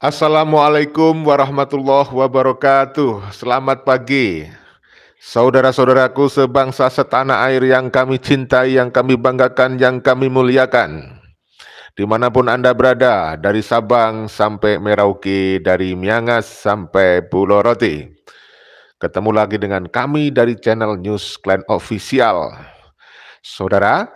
Assalamualaikum warahmatullahi wabarakatuh. Selamat pagi, saudara-saudaraku sebangsa setanah air yang kami cintai, yang kami banggakan, yang kami muliakan. Dimanapun Anda berada, dari Sabang sampai Merauke, dari Miangas sampai Pulau Roti. Ketemu lagi dengan kami dari channel News Clan Official. Saudara,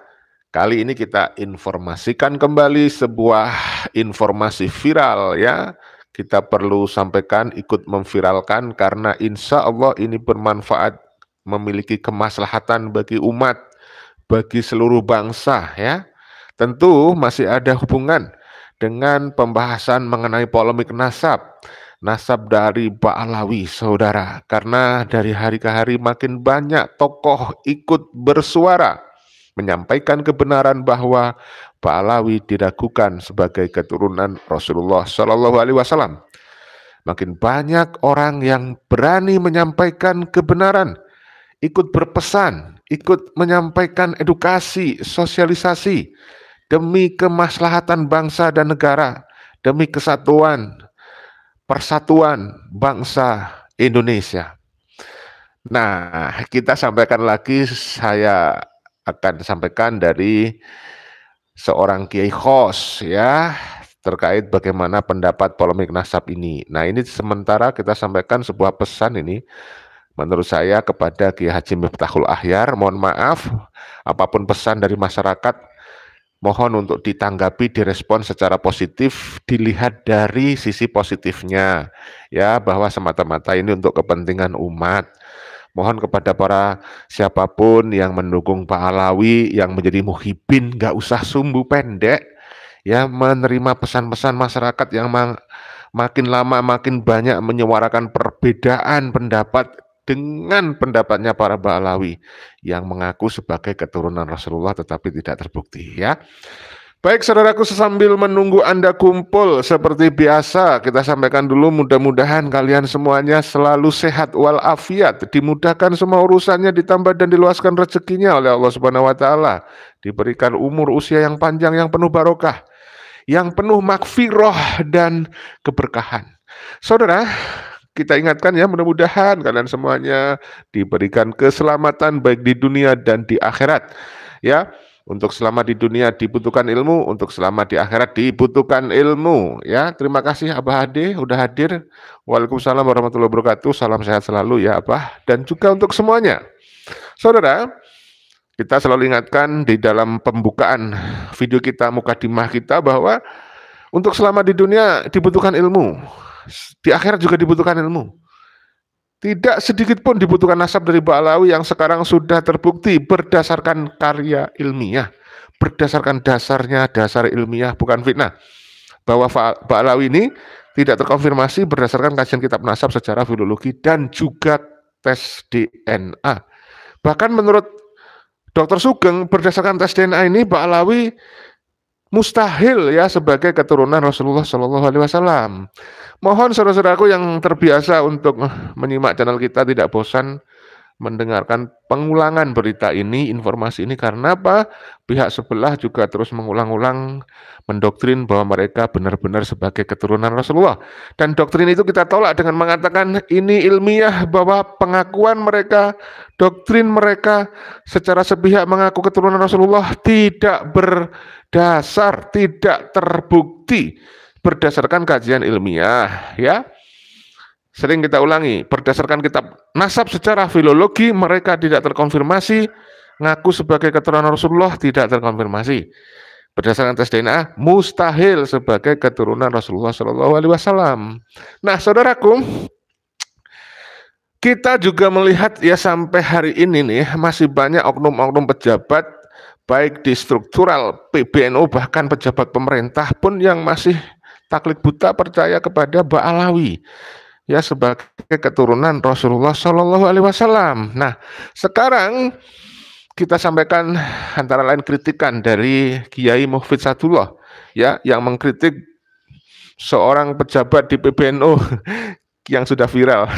kali ini kita informasikan kembali sebuah informasi viral ya. Kita perlu sampaikan, ikut memviralkan karena insya Allah ini bermanfaat, memiliki kemaslahatan bagi umat, bagi seluruh bangsa ya. Tentu masih ada hubungan dengan pembahasan mengenai polemik nasab. Nasab dari Ba'alawi, saudara. Karena dari hari ke hari makin banyak tokoh ikut bersuara menyampaikan kebenaran bahwa Ba'alawi diragukan sebagai keturunan Rasulullah Shallallahu Alaihi Wasallam. Makin banyak orang yang berani menyampaikan kebenaran, ikut berpesan, ikut menyampaikan edukasi, sosialisasi demi kemaslahatan bangsa dan negara, demi kesatuan, persatuan bangsa Indonesia. Nah, kita sampaikan lagi, saya akan sampaikan dari seorang kiai khos ya, terkait bagaimana pendapat polemik nasab ini. Nah, ini sementara kita sampaikan sebuah pesan ini menurut saya kepada Kiai Haji Miftahul Ahyar. Mohon maaf apapun pesan dari masyarakat, mohon untuk ditanggapi, direspon secara positif, dilihat dari sisi positifnya ya, bahwa semata-mata ini untuk kepentingan umat. Mohon kepada para siapapun yang mendukung Pak Alawi, yang menjadi muhibin, nggak usah sumbu pendek, ya, menerima pesan-pesan masyarakat yang makin lama makin banyak menyuarakan perbedaan pendapat dengan pendapatnya para Ba'alawi yang mengaku sebagai keturunan Rasulullah tetapi tidak terbukti ya. Baik saudaraku, sambil menunggu Anda kumpul seperti biasa, kita sampaikan dulu mudah-mudahan kalian semuanya selalu sehat walafiat, dimudahkan semua urusannya, ditambah dan diluaskan rezekinya oleh Allah Subhanahu wa taala, diberikan umur usia yang panjang yang penuh barokah, yang penuh makfirah dan keberkahan. Saudara, kita ingatkan ya, mudah-mudahan kalian semuanya diberikan keselamatan baik di dunia dan di akhirat ya. Untuk selamat di dunia dibutuhkan ilmu, untuk selamat di akhirat dibutuhkan ilmu ya. Terima kasih Abah Ade udah hadir. Waalaikumsalam warahmatullahi wabarakatuh. Salam sehat selalu ya Abah, dan juga untuk semuanya. Saudara, kita selalu ingatkan di dalam pembukaan video kita, mukadimah kita, bahwa untuk selamat di dunia dibutuhkan ilmu, di akhirat juga dibutuhkan ilmu. Tidak sedikit pun dibutuhkan nasab dari Ba'alawi yang sekarang sudah terbukti berdasarkan karya ilmiah, berdasarkan dasar ilmiah, bukan fitnah. Bahwa Ba'alawi ini tidak terkonfirmasi berdasarkan kajian kitab nasab secara filologi dan juga tes DNA. Bahkan menurut Dr. Sugeng, berdasarkan tes DNA ini Ba'alawi mustahil ya sebagai keturunan Rasulullah Shallallahu Alaihi Wasallam. Mohon saudara-saudaraku yang terbiasa untuk menyimak channel kita tidak bosan mendengarkan pengulangan berita ini, informasi ini, karena apa? Pihak sebelah juga terus mengulang-ulang mendoktrin bahwa mereka benar-benar sebagai keturunan Rasulullah. Dan doktrin itu kita tolak dengan mengatakan ini ilmiah, bahwa pengakuan mereka, doktrin mereka secara sepihak mengaku keturunan Rasulullah tidak berdasar, tidak terbukti berdasarkan kajian ilmiah ya. Sering kita ulangi, berdasarkan kitab nasab secara filologi mereka tidak terkonfirmasi, ngaku sebagai keturunan Rasulullah tidak terkonfirmasi. Berdasarkan tes DNA mustahil sebagai keturunan Rasulullah Shallallahu Alaihi Wasallam. Nah, saudaraku, kita juga melihat ya sampai hari ini nih masih banyak oknum-oknum pejabat baik di struktural PBNU bahkan pejabat pemerintah pun yang masih taklid buta percaya kepada Ba'alawi ya sebagai keturunan Rasulullah Shallallahu Alaihi Wasallam. Nah, sekarang kita sampaikan antara lain kritikan dari Kiai Muhfid Sadullah ya, yang mengkritik seorang pejabat di PBNU yang sudah viral.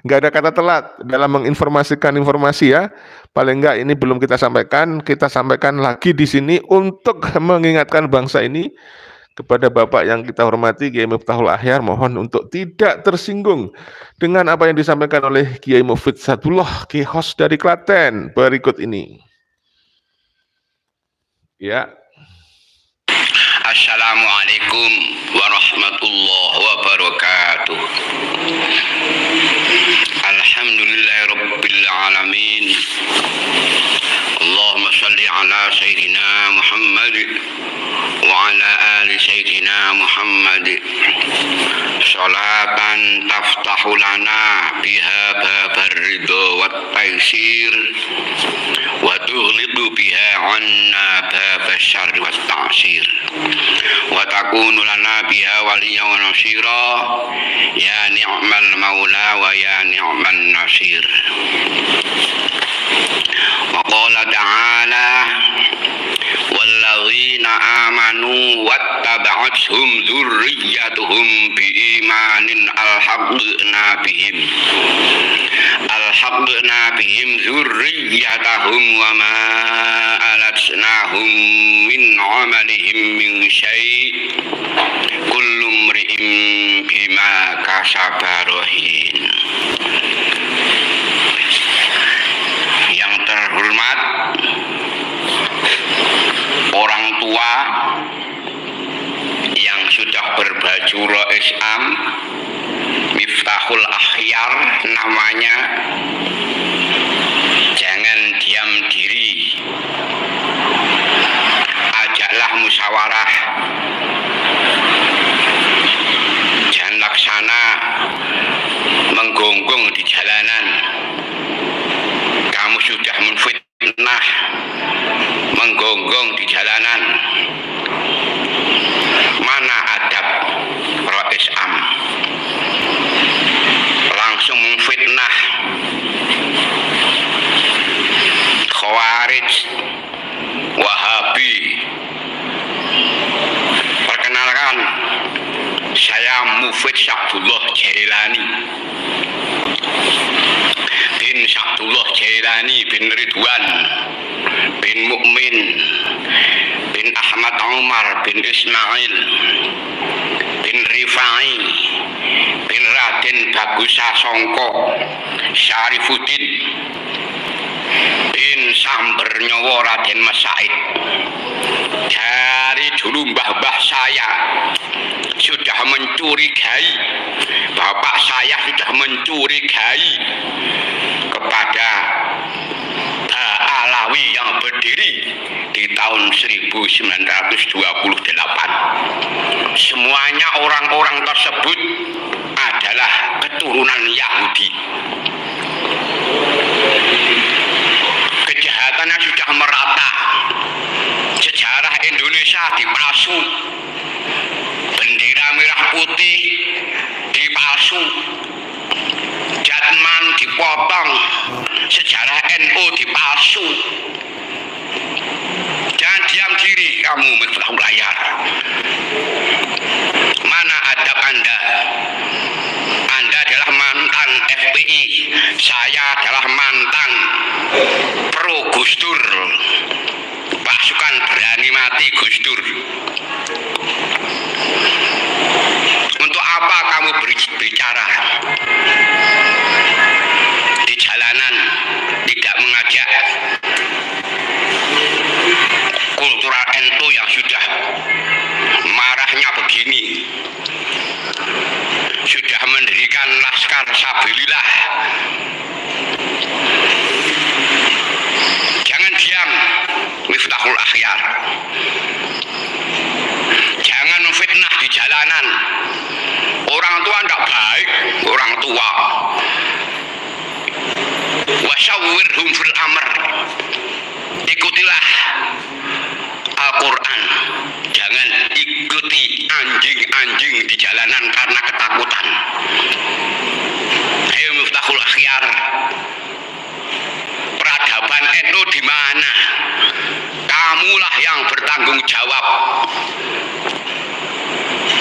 Nggak ada kata telat dalam menginformasikan informasi ya. Paling nggak ini belum kita sampaikan lagi di sini untuk mengingatkan bangsa ini Kepada Bapak yang kita hormati, Kiai Miftahul Akhyar, mohon untuk tidak tersinggung dengan apa yang disampaikan oleh Kiai Mufid Sadullah, Kiai host dari Klaten, berikut ini. Ya. Assalamualaikum warahmatullahi wabarakatuh. Alhamdulillahirabbil alamin. Allahumma shalli ala sayyidina Muhammad wa ala ali sayyidina Muhammad. Salatan taftahu lana biha babar ridha wat taisir wa tughlidu biha anna babas syarri wat ta'sir wa takunu lana biha waliyyan wa nasira ya ni'mal maula wa ya ni'man nasir. Wa qala ta'ala walladzina amanu wattaba'athum dzurriyyatuhum biimanin alhaqna bihim dzurriyyatahum wa ma alatnahum min 'amalihim min syai' kullu imri'in bima kasaba rahin. Yang terhormat orang tua yang sudah berbaju Islam, Miftahul Akhyar namanya, jangan diam diri, ajaklah musyawarah, jangan laksana menggonggong di jalanan. Kamu sudah menfitnah, menggonggong di jalanan. Mana adab Rais Am? Langsung memfitnah Khawarij, Wahabi. Perkenalkan, saya Mufid Syabdullah Jailani bin Syabdullah Jailani bin Ridwan bin Mukmin bin Ahmad Umar bin Ismail bin Rifai bin Raden Bagusa Songko Syarifuddin bin Samber Nyawa Raden Masaid. Dari dulu mbah-mbah saya sudah mencurigai, bapak saya sudah mencurigai kepada Alawi yang berdiri di tahun 1928. Semuanya orang-orang tersebut adalah keturunan Yahudi. Kejahatannya sudah merata. Sejarah Indonesia dipalsu, bendera merah putih dipalsu, Jatman dipotong, sejarah NU dipalsu. Jangan diam diri kamu, Miftahul Akhyar. Mana adab Anda? Anda adalah mantan FPI, saya adalah mantan pro Gus Dur, pasukan berani mati Gus Dur. Untuk apa kamu berbicara di jalanan, tidak mengajak kultural NU yang sudah marahnya begini, sudah mendirikan Laskar Sabilillah. Jangan diam, Miftahul Akhyar. Jangan fitnah di jalanan. Orang tua tidak baik, orang tua. Wasyawirhum fil amr. Ikutilah Al-Quran. Jangan ikuti anjing-anjing di jalanan karena ketakutan. Ayo Miftahul Akhyar, peradaban NU di mana? Kamulah yang bertanggung jawab.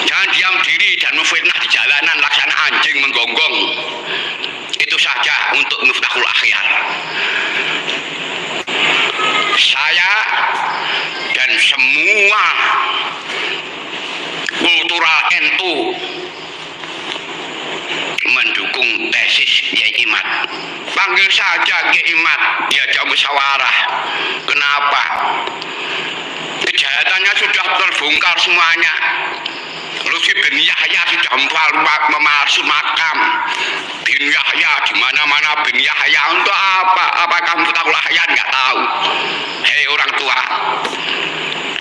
Jangan diam diri dan memfitnah di jalanan laksana anjing menggonggong. Itu saja untuk Miftahul Akhyar. Saya dan semua Struktural NU mendukung tesis Kiai Imad. Panggil saja Kiai Imad, diajak musyawarah. Kenapa? Kejahatannya sudah terbongkar semuanya. Lucy bin Yahya sudah memalsu makam. Bin Yahya di mana-mana bin Yahya untuk apa? Apa kamu tahu Yahya? Nggak tahu. Hei orang tua,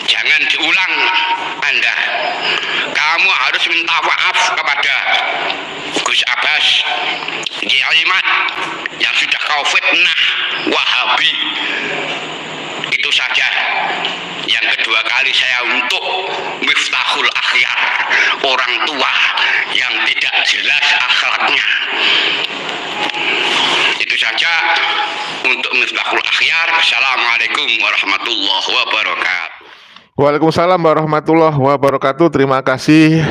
jangan diulang Anda. Kamu harus minta maaf kepada Gus Abbas, Kiai Imad yang sudah kau fitnah Wahabi. Itu saja. Yang kedua kali saya untuk Miftahul Akhyar, orang tua yang tidak jelas akhlaknya. Itu saja untuk Miftahul Akhyar. Assalamualaikum warahmatullahi wabarakatuh. Waalaikumsalam warahmatullahi wabarakatuh. Terima kasih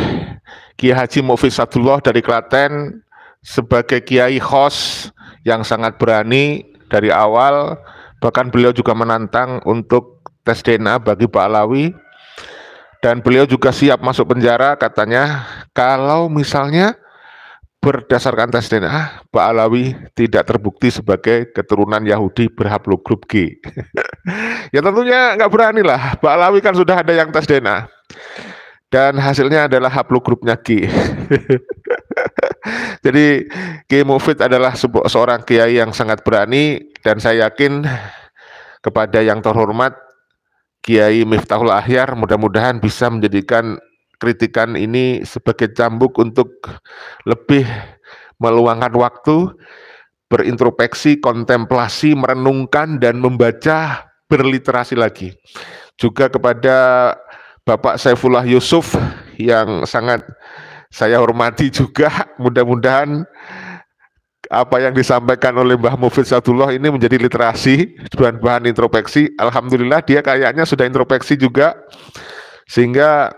Kiai Haji Mufid Sadullah dari Klaten sebagai kiai host yang sangat berani dari awal. Bahkan beliau juga menantang untuk tes DNA bagi Pak Alawi, dan beliau juga siap masuk penjara katanya kalau misalnya berdasarkan tes DNA Pak Alawi tidak terbukti sebagai keturunan Yahudi berhaplogrup G. Ya tentunya nggak berani lah, Pak Alawi kan sudah ada yang tes DNA dan hasilnya adalah haplogrupnya G. Jadi Kiai Mufid adalah seorang kiai yang sangat berani, dan saya yakin kepada yang terhormat Kiai Miftahul Akhyar mudah-mudahan bisa menjadikan kritikan ini sebagai cambuk untuk lebih meluangkan waktu, berintrospeksi, kontemplasi, merenungkan, dan membaca, berliterasi lagi. Juga kepada Bapak Saifullah Yusuf yang sangat saya hormati juga, mudah-mudahan apa yang disampaikan oleh Mbah Mufid Sadullah ini menjadi literasi dan bahan introspeksi. Alhamdulillah dia kayaknya sudah introspeksi juga, sehingga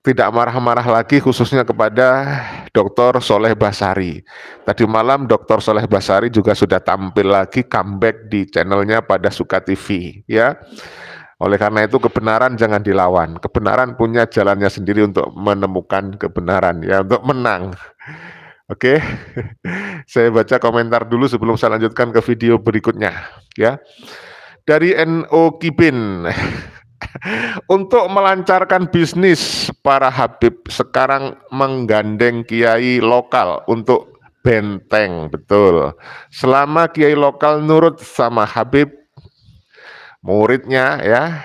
tidak marah-marah lagi, khususnya kepada Dr. Soleh Basari. Tadi malam Dr. Soleh Basari juga sudah tampil lagi, comeback di channelnya pada Suka TV, ya. Oleh karena itu kebenaran jangan dilawan. Kebenaran punya jalannya sendiri untuk menemukan kebenaran, ya, untuk menang. Oke, saya baca komentar dulu sebelum saya lanjutkan ke video berikutnya, ya. Dari NO Kipin, untuk melancarkan bisnis, para Habib sekarang menggandeng kiai lokal untuk benteng, betul. Selama kiai lokal nurut sama Habib, muridnya ya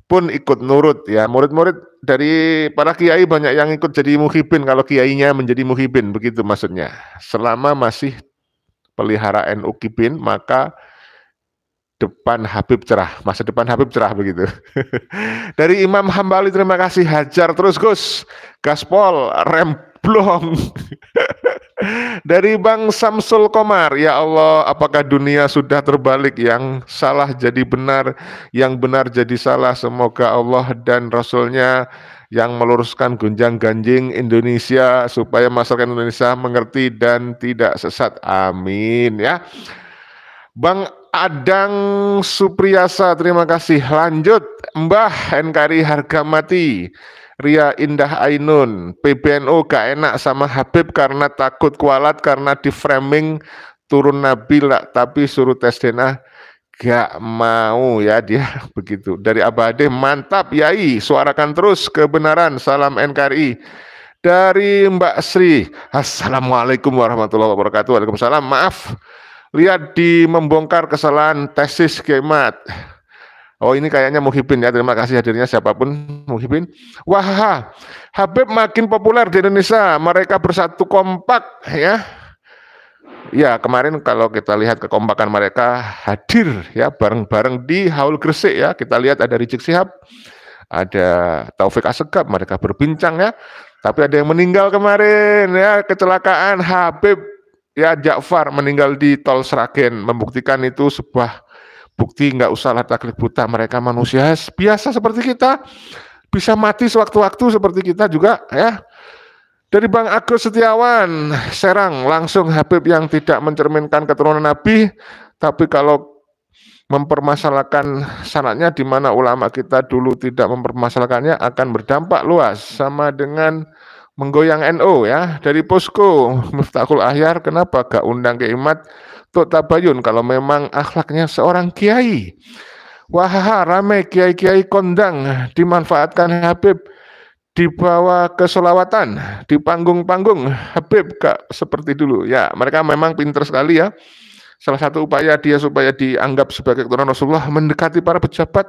pun ikut nurut, ya. Murid-murid dari para kiai banyak yang ikut jadi muhibin kalau kiainya menjadi muhibin, begitu maksudnya. Selama masih pelihara NU Kipin, maka depan Habib cerah, masa depan Habib cerah, begitu. Dari Imam Hambali, terima kasih, hajar terus Gus, gaspol, remblong. Dari Bang Samsul Komar, ya Allah, apakah dunia sudah terbalik, yang salah jadi benar, yang benar jadi salah. Semoga Allah dan Rasulnya yang meluruskan gonjang-ganjing Indonesia supaya masyarakat Indonesia mengerti dan tidak sesat. Amin, ya. Bang Adang Supriyasa, terima kasih. Lanjut Mbah NKRI harga mati. Ria Indah Ainun, PBNU gak enak sama Habib karena takut kualat, karena di framing turun Nabi lah, tapi suruh tes DNA gak mau, ya dia begitu. Dari Abade, mantap Yai, suarakan terus kebenaran, salam NKRI. Dari Mbak Sri, Assalamualaikum warahmatullahi wabarakatuh. Waalaikumsalam, maaf lihat di membongkar kesalahan tesis Kemat. Oh, ini kayaknya Muhibin, ya. Terima kasih hadirnya siapapun Muhibin. Wah, Habib makin populer di Indonesia. Mereka bersatu kompak, ya. Ya, kemarin kalau kita lihat kekompakan mereka hadir, ya, bareng-bareng di Haul Gresik, ya. Kita lihat ada Rizik Syihab, ada Taufik Assegaf, mereka berbincang, ya. Tapi ada yang meninggal kemarin, ya, kecelakaan Habib, ya, Ja'far meninggal di Tol Sragen, membuktikan itu sebuah bukti, nggak usahlah taklid buta, mereka manusia biasa seperti kita, bisa mati sewaktu-waktu seperti kita juga, ya. Dari Bang Agus Setiawan, Serang, langsung Habib yang tidak mencerminkan keturunan Nabi, tapi kalau mempermasalahkan sanadnya, di mana ulama kita dulu tidak mempermasalahkannya, akan berdampak luas, sama dengan menggoyang NU ya. Dari posko Miftahul Ahyar, kenapa gak undang Kiai Mat Tuk Tabayun kalau memang akhlaknya seorang kiai? Wah, rame kiai-kiai kondang dimanfaatkan Habib, dibawa ke sholawatan, di panggung-panggung Habib gak seperti dulu. Ya, mereka memang pinter sekali ya. Salah satu upaya dia supaya dianggap sebagai keturunan Rasulullah, mendekati para pejabat,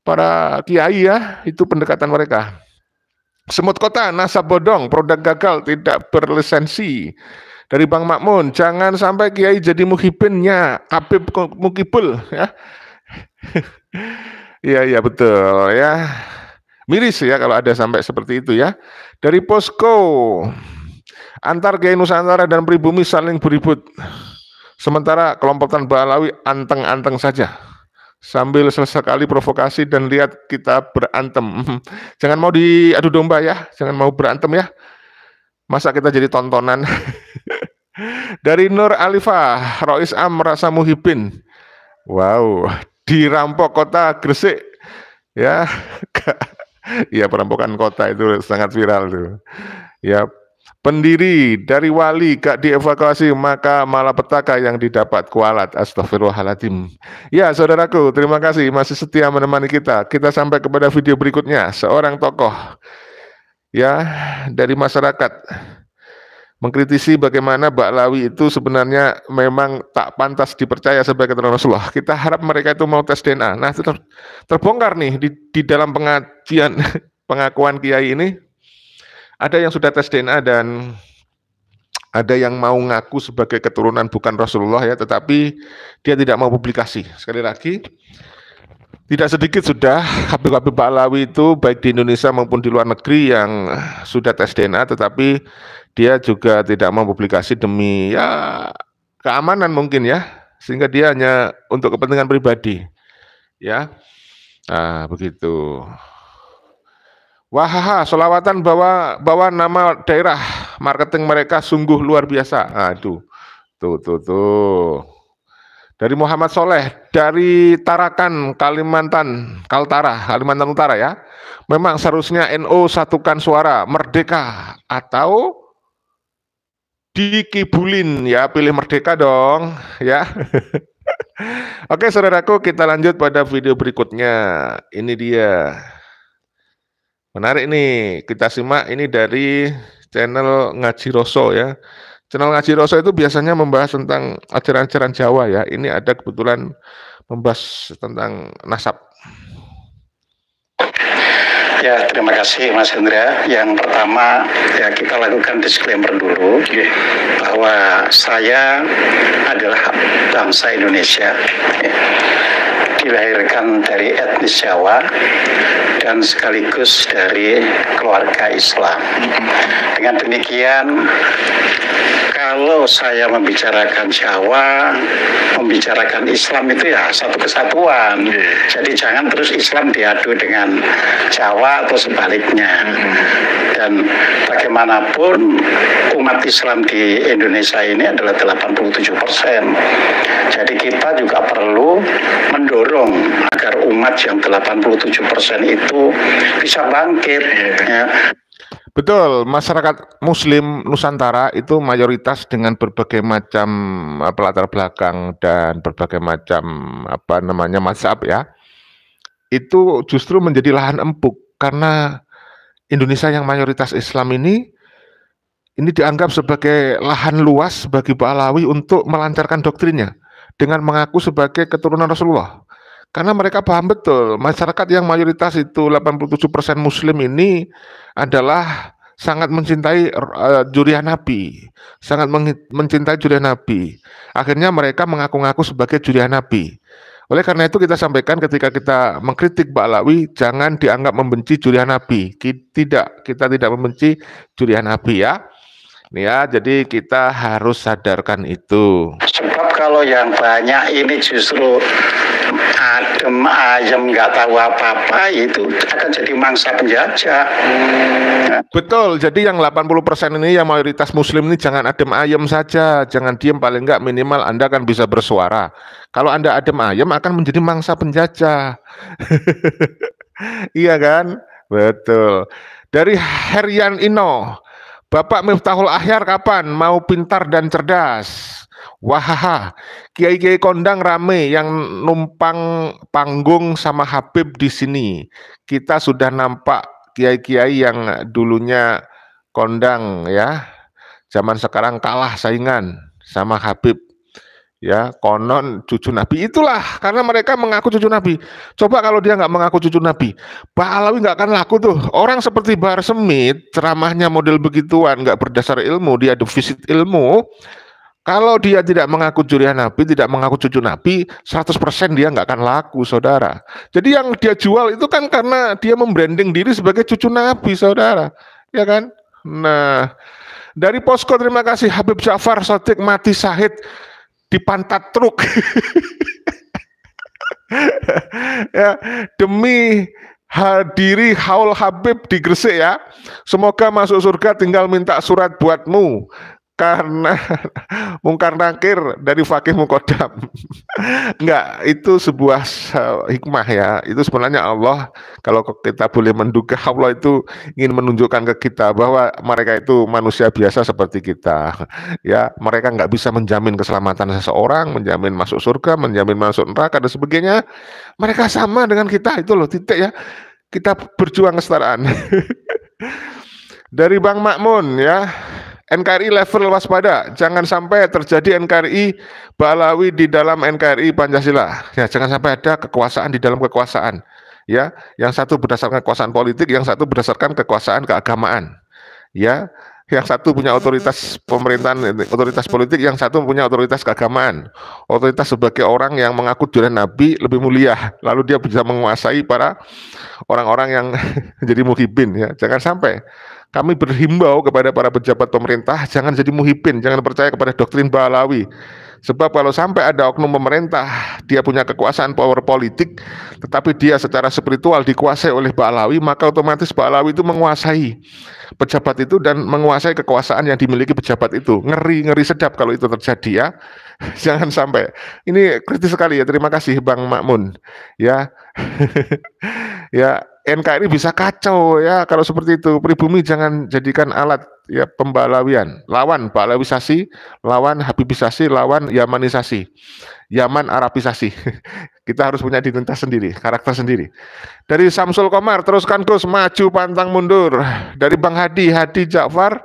para kiai ya, itu pendekatan mereka. Semut kota, nasab bodong, produk gagal, tidak berlisensi. Dari Bang Makmun, jangan sampai kiai jadi muhibinnya Habib Mukibul ya. Iya betul ya. Miris ya kalau ada sampai seperti itu ya. Dari posko, antar Kiai Nusantara dan pribumi saling beribut, sementara kelompok Tan Balawi anteng-anteng saja, sambil sesekali provokasi dan lihat kita berantem. Jangan mau diadu domba ya, jangan mau berantem ya. Masa kita jadi tontonan. Dari Nur Alifah, Rois Am merasa muhibin. Wow, dirampok kota Gresik ya. Ya, perampokan kota itu sangat viral tuh ya. Pendiri dari wali gak dievakuasi, maka malapetaka yang didapat kualat. Astagfirullahaladzim. Ya saudaraku, terima kasih masih setia menemani kita. Kita sampai kepada video berikutnya. Seorang tokoh ya dari masyarakat mengkritisi bagaimana Ba'lawi itu sebenarnya memang tak pantas dipercaya sebagai keturunan Rasulullah. Kita harap mereka itu mau tes DNA. Nah, itu terbongkar nih di dalam pengajian pengakuan kiai ini. Ada yang sudah tes DNA dan ada yang mau ngaku sebagai keturunan bukan Rasulullah ya, tetapi dia tidak mau publikasi. Sekali lagi, tidak sedikit sudah Habib-Habib Ba'lawi itu baik di Indonesia maupun di luar negeri yang sudah tes DNA, tetapi dia juga tidak mau publikasi demi ya keamanan mungkin ya, sehingga dia hanya untuk kepentingan pribadi ya. Nah begitu. Wah, sholawatan bawa nama daerah, marketing mereka sungguh luar biasa. Aduh, tuh. Dari Muhammad Soleh, dari Tarakan, Kaltara, Kalimantan Utara ya. Memang seharusnya NU satukan suara, merdeka atau dikibulin ya, pilih merdeka dong ya. Oke saudaraku, kita lanjut pada video berikutnya. Ini dia. Menarik nih, kita simak ini dari channel Ngaji Roso ya. Channel Ngaji Roso itu biasanya membahas tentang ajaran-ajaran Jawa ya. Ini ada kebetulan membahas tentang nasab. Ya, terima kasih Mas Hendra. Yang pertama, ya kita lakukan disclaimer dulu bahwa saya adalah bangsa Indonesia, dilahirkan dari etnis Jawa dan sekaligus dari keluarga Islam. Dengan demikian, kalau saya membicarakan Jawa, membicarakan Islam itu ya satu kesatuan. Jadi jangan terus Islam diadu dengan Jawa atau sebaliknya. Dan bagaimanapun umat Islam di Indonesia ini adalah 87%. Jadi kita juga perlu mendorong agar umat yang 87% itu bisa bangkit. Ya. Betul, masyarakat Muslim Nusantara itu mayoritas dengan berbagai macam latar belakang dan berbagai macam mazhab ya. Itu justru menjadi lahan empuk karena Indonesia yang mayoritas Islam ini dianggap sebagai lahan luas bagi Ba'lawi untuk melancarkan doktrinnya dengan mengaku sebagai keturunan Rasulullah. Karena mereka paham betul, masyarakat yang mayoritas itu 87% Muslim ini adalah sangat mencintai juriah Nabi, sangat mencintai juriah Nabi. Akhirnya mereka mengaku-ngaku sebagai juriah Nabi. Oleh karena itu kita sampaikan ketika kita mengkritik Ba'lawi, jangan dianggap membenci juriah Nabi. Kita tidak membenci juriah Nabi ya. Nih ya, jadi kita harus sadarkan itu. Sebab kalau yang banyak ini justru adem ayem nggak tahu apa-apa, itu akan jadi mangsa penjajah. Betul, jadi yang 80% ini yang mayoritas muslim ini jangan adem ayem saja, jangan diem, paling enggak minimal Anda kan bisa bersuara. Kalau Anda adem ayem akan menjadi mangsa penjajah. Iya kan? Betul. Dari Herian Ino, Bapak Miftahul Ahyar kapan mau pintar dan cerdas? Wahaha, kiai-kiai kondang rame yang numpang panggung sama Habib di sini. Kita sudah nampak kiai-kiai yang dulunya kondang ya, zaman sekarang kalah saingan sama Habib. Ya, konon cucu Nabi, itulah karena mereka mengaku cucu Nabi. Coba kalau dia nggak mengaku cucu Nabi, Pak Alawi nggak akan laku tuh. Orang seperti Bahar Smith, ceramahnya model begituan, nggak berdasar ilmu, dia defisit ilmu. Kalau dia tidak mengaku juriah Nabi, tidak mengaku cucu Nabi, 100% dia nggak akan laku, saudara. Jadi yang dia jual itu kan karena dia membranding diri sebagai cucu Nabi, saudara. Ya kan? Nah, dari Posko terima kasih Habib Ja'far Shadiq mati syahid di pantat truk. Ya, demi hadiri haul Habib di Gresik ya. Semoga masuk surga, tinggal minta surat buatmu. Karena mungkar nakir dari Fakih Mukodam. Enggak, itu sebuah hikmah ya. Itu sebenarnya Allah, kalau kita boleh menduga, Allah itu ingin menunjukkan ke kita bahwa mereka itu manusia biasa seperti kita. Ya, mereka nggak bisa menjamin keselamatan seseorang, menjamin masuk surga, menjamin masuk neraka dan sebagainya. Mereka sama dengan kita, itu loh, titik ya. Kita berjuang kesetaraan. Dari Bang Makmun ya. NKRI level waspada, jangan sampai terjadi NKRI Balawi di dalam NKRI Pancasila. Ya, jangan sampai ada kekuasaan di dalam kekuasaan. Ya, yang satu berdasarkan kekuasaan politik, yang satu berdasarkan kekuasaan keagamaan. Ya, yang satu punya otoritas pemerintahan, otoritas politik, yang satu punya otoritas keagamaan. Otoritas sebagai orang yang mengaku juriah Nabi lebih mulia, lalu dia bisa menguasai para orang-orang yang jadi muhibin. Ya, jangan sampai. Kami berhimbau kepada para pejabat pemerintah, jangan jadi muhibin, jangan percaya kepada doktrin Balawi. Sebab kalau sampai ada oknum pemerintah, dia punya kekuasaan power politik, tetapi dia secara spiritual dikuasai oleh Balawi, maka otomatis Balawi itu menguasai pejabat itu dan menguasai kekuasaan yang dimiliki pejabat itu. Ngeri sedap kalau itu terjadi ya. Jangan sampai. Ini kritis sekali ya. Terima kasih Bang Makmun. Ya. Ya, NKRI bisa kacau ya kalau seperti itu. Pribumi jangan jadikan alat ya pembalawian. Lawan Balawisasi, lawan Habibisasi, lawan Yamanisasi, Yaman Arabisasi. Kita harus punya identitas sendiri, karakter sendiri. Dari Samsul Komar, teruskan Gus, maju pantang mundur. Dari Bang Hadi Ja'far,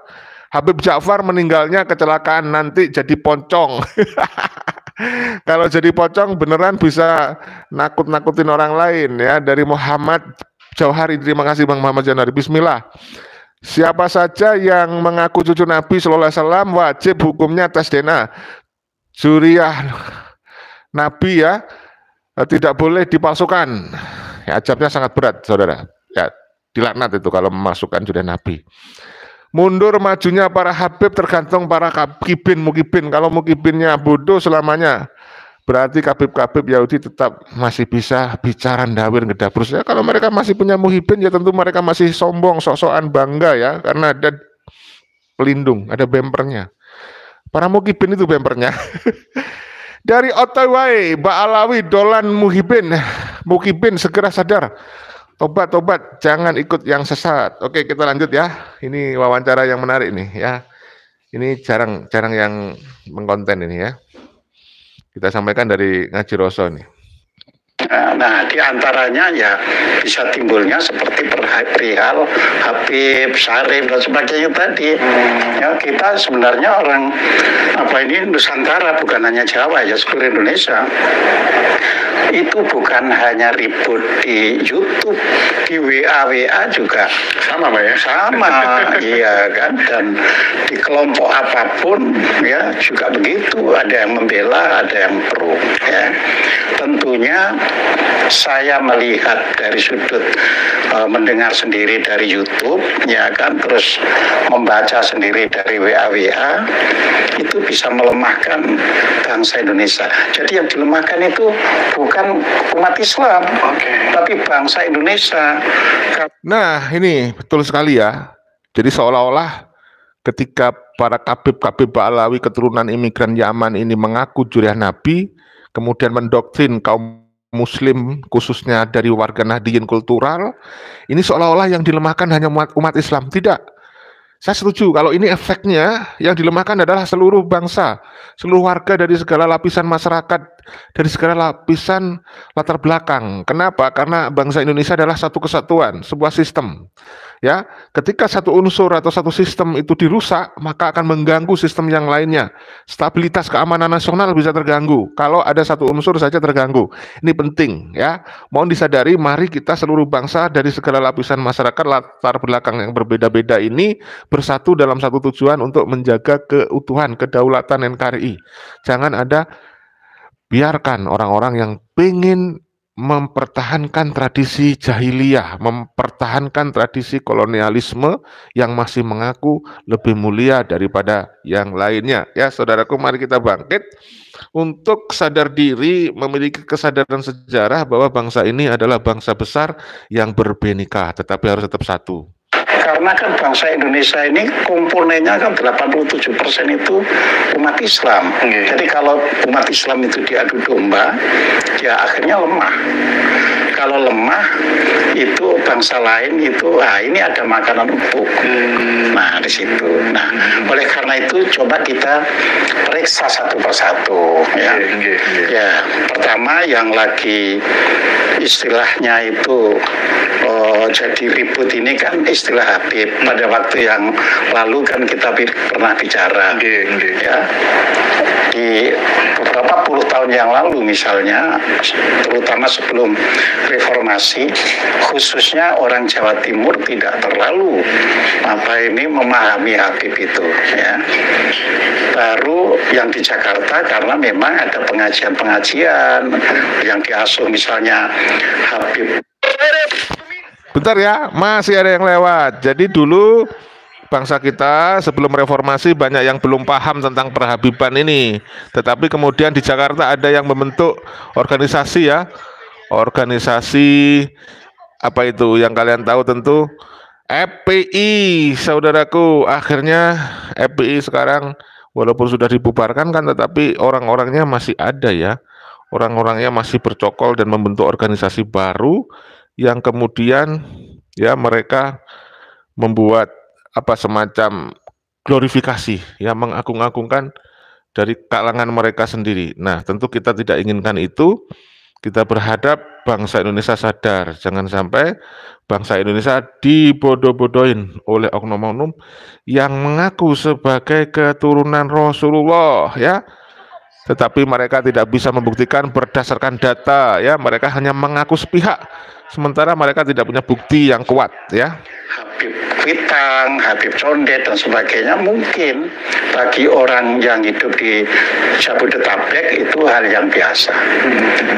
Habib Ja'far meninggalnya kecelakaan, nanti jadi poncong. Kalau jadi pocong beneran bisa nakut-nakutin orang lain ya. Dari Muhammad Jauhari, terima kasih Bang Muhammad Jauhari. Bismillah. Siapa saja yang mengaku cucu Nabi Sallallahu Alaihi Wasallam wajib hukumnya tes DNA. Juriah Nabi ya tidak boleh dipalsukan. Ya, azabnya sangat berat, saudara. Ya, dilaknat itu kalau memasukkan juriah Nabi. Mundur majunya para Habib tergantung para kibin mukibin. Kalau mukibinnya bodoh selamanya, berarti Habib Yahudi tetap masih bisa bicara ndawir ngedabrus ya. Kalau mereka masih punya muhibin ya tentu mereka masih sombong, sok-sokan bangga ya, karena ada pelindung, ada bempernya. Para mukibin itu bempernya. Dari Otawai, Ba'alawi dolan mukibin segera sadar. Tobat, jangan ikut yang sesat. Oke, kita lanjut ya. Ini wawancara yang menarik nih ya. Ini jarang yang mengkonten ini ya. Kita sampaikan dari Ngaji Roso nih. Nah, di antaranya ya bisa timbulnya seperti perihal Habib, Syarif dan sebagainya tadi. Ya, kita sebenarnya orang ini Nusantara, bukan hanya Jawa ya, seluruh Indonesia. itu bukan hanya ribut di YouTube, di WA juga sama Pak ya? Sama, iya kan, dan di kelompok apapun ya juga begitu, ada yang membela, ada yang pro ya. Tentunya saya melihat dari sudut mendengar sendiri dari YouTube ya kan, terus membaca sendiri dari WA itu bisa melemahkan bangsa Indonesia. Jadi yang dilemahkan itu bukan umat Islam, tapi bangsa Indonesia. Nah, ini betul sekali ya. Jadi seolah-olah ketika para kabib-kabib Ba'alawi keturunan imigran Yaman ini mengaku juriah Nabi, kemudian mendoktrin kaum Muslim khususnya dari warga Nahdiyin kultural, ini seolah-olah yang dilemahkan hanya umat Islam. Tidak. Saya setuju kalau ini efeknya yang dilemahkan adalah seluruh bangsa, seluruh warga dari segala lapisan masyarakat, dari segala lapisan latar belakang. Kenapa? Karena bangsa Indonesia adalah satu kesatuan, sebuah sistem. Ya, ketika satu unsur atau satu sistem itu dirusak, maka akan mengganggu sistem yang lainnya. Stabilitas keamanan nasional bisa terganggu kalau ada satu unsur saja terganggu. Ini penting ya. Mohon disadari, mari kita seluruh bangsa dari segala lapisan masyarakat latar belakang yang berbeda-beda ini bersatu dalam satu tujuan untuk menjaga keutuhan, kedaulatan NKRI. Jangan ada, biarkan orang-orang yang ingin mempertahankan tradisi jahiliyah, mempertahankan tradisi kolonialisme yang masih mengaku lebih mulia daripada yang lainnya. Ya, saudaraku, mari kita bangkit untuk sadar diri, memiliki kesadaran sejarah bahwa bangsa ini adalah bangsa besar yang berbineka, tetapi harus tetap satu. Karena kan bangsa Indonesia ini komponennya kan 87% itu umat Islam. Jadi kalau umat Islam itu diadu domba, ya akhirnya lemah. Kalau lemah itu bangsa lain itu, ini ada makanan empuk. Nah, di situ. Nah, oleh karena itu coba kita periksa satu persatu. Ya, ya, pertama yang lagi istilahnya itu jadi ribut ini kan istilah Habib. Pada waktu yang lalu kan kita pernah bicara. Ya, di beberapa puluh tahun yang lalu misalnya, terutama sebelum reformasi, khususnya orang Jawa Timur tidak terlalu memahami Habib itu ya. Baru yang di Jakarta karena memang ada pengajian-pengajian yang diasuh misalnya Habib. Bentar ya, masih ada yang lewat. Jadi dulu bangsa kita sebelum reformasi banyak yang belum paham tentang perhabiban ini. Tetapi kemudian di Jakarta ada yang membentuk organisasi ya. Organisasi apa itu yang kalian tahu tentu, FPI, saudaraku. Akhirnya FPI sekarang walaupun sudah dibubarkan kan, tetapi orang-orangnya masih ada ya. Orang-orangnya masih bercokol dan membentuk organisasi baru yang kemudian ya mereka membuat semacam glorifikasi ya, mengagung-agungkan dari kalangan mereka sendiri. Nah, tentu kita tidak inginkan itu. Kita berharap bangsa Indonesia sadar, jangan sampai bangsa Indonesia dibodoh-bodohin oleh oknum-oknum yang mengaku sebagai keturunan Rasulullah ya. Tetapi mereka tidak bisa membuktikan berdasarkan data ya, mereka hanya mengaku sepihak sementara mereka tidak punya bukti yang kuat ya. Habib Kuitang, Habib Condet dan sebagainya mungkin bagi orang yang hidup di Jabodetabek itu hal yang biasa.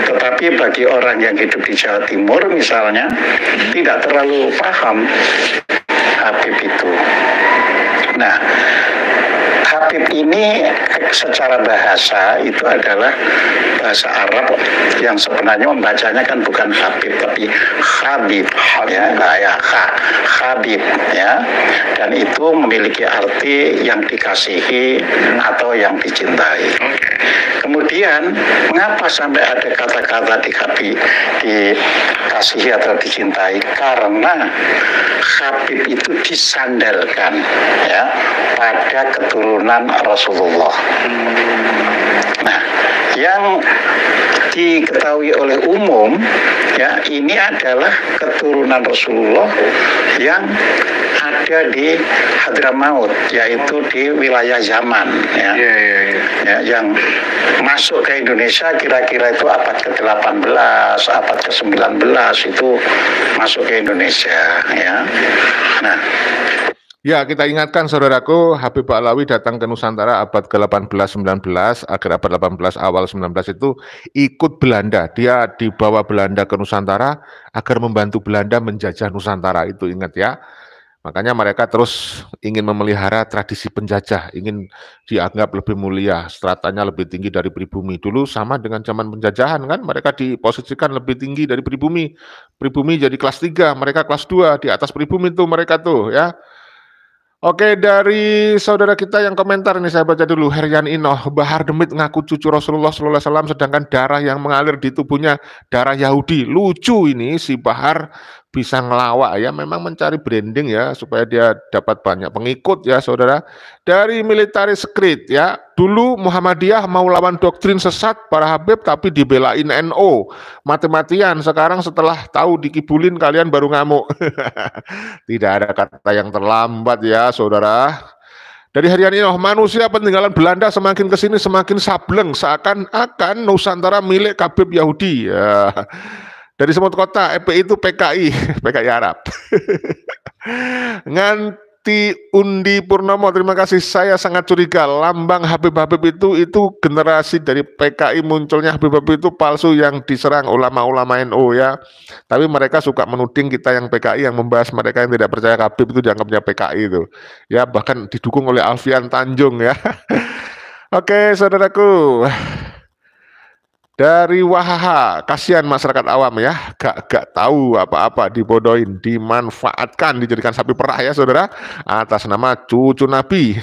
Tetapi bagi orang yang hidup di Jawa Timur misalnya tidak terlalu paham Habib itu. Nah, Habib ini secara bahasa itu adalah bahasa Arab yang sebenarnya membacanya kan bukan Habib tapi Habib ya, Habib ya, dan itu memiliki arti yang dikasihi atau yang dicintai. Kemudian mengapa sampai ada kata-kata dikasihi atau dicintai? Karena Habib itu disandarkan ya pada keturunan Rasulullah. Nah, yang diketahui oleh umum ya, ini adalah keturunan Rasulullah yang ada di Hadramaut, yaitu di wilayah Yaman, ya. Ya, yang masuk ke Indonesia kira-kira itu abad ke-18, abad ke-19 itu masuk ke Indonesia, ya. Nah, ya, kita ingatkan saudaraku, Habib Alawi datang ke Nusantara abad ke-18-19, akhir abad 18 awal 19 itu ikut Belanda. Dia dibawa Belanda ke Nusantara agar membantu Belanda menjajah Nusantara, itu ingat ya. Makanya mereka terus ingin memelihara tradisi penjajah, ingin dianggap lebih mulia, stratanya lebih tinggi dari pribumi. Dulu sama dengan zaman penjajahan kan, mereka diposisikan lebih tinggi dari pribumi. Pribumi jadi kelas 3, mereka kelas 2, di atas pribumi tuh mereka tuh ya. Oke, dari saudara kita yang komentar ini saya baca dulu. Herian Inoh, Bahar Demit ngaku cucu Rasulullah SAW, sedangkan darah yang mengalir di tubuhnya darah Yahudi. Lucu ini si Bahar bisa ngelawak ya, memang mencari branding ya supaya dia dapat banyak pengikut ya saudara. Dari Militaris Skrit ya, dulu Muhammadiyah mau lawan doktrin sesat para Habib tapi dibelain NO. Mati-matian, sekarang setelah tahu dikibulin kalian baru ngamuk. Tidak ada kata yang terlambat ya saudara. Dari Harian ini, manusia peninggalan Belanda semakin kesini semakin sableng, seakan-akan Nusantara milik Habib Yahudi. Ya. Dari Semut Kota, EPI itu PKI, PKI Arab. Nganti Undi Purnomo, terima kasih. Saya sangat curiga lambang Habib-Habib itu generasi dari PKI, munculnya Habib-Habib itu palsu yang diserang ulama-ulama NU ya. Tapi mereka suka menuding kita yang PKI yang membahas mereka yang tidak percaya Habib itu dianggapnya PKI itu. Ya bahkan didukung oleh Alfian Tanjung ya. Oke saudaraku. Dari Wahaha, kasihan masyarakat awam ya, gak tahu apa-apa, dibodohin, dimanfaatkan, dijadikan sapi perah ya saudara, atas nama cucu Nabi.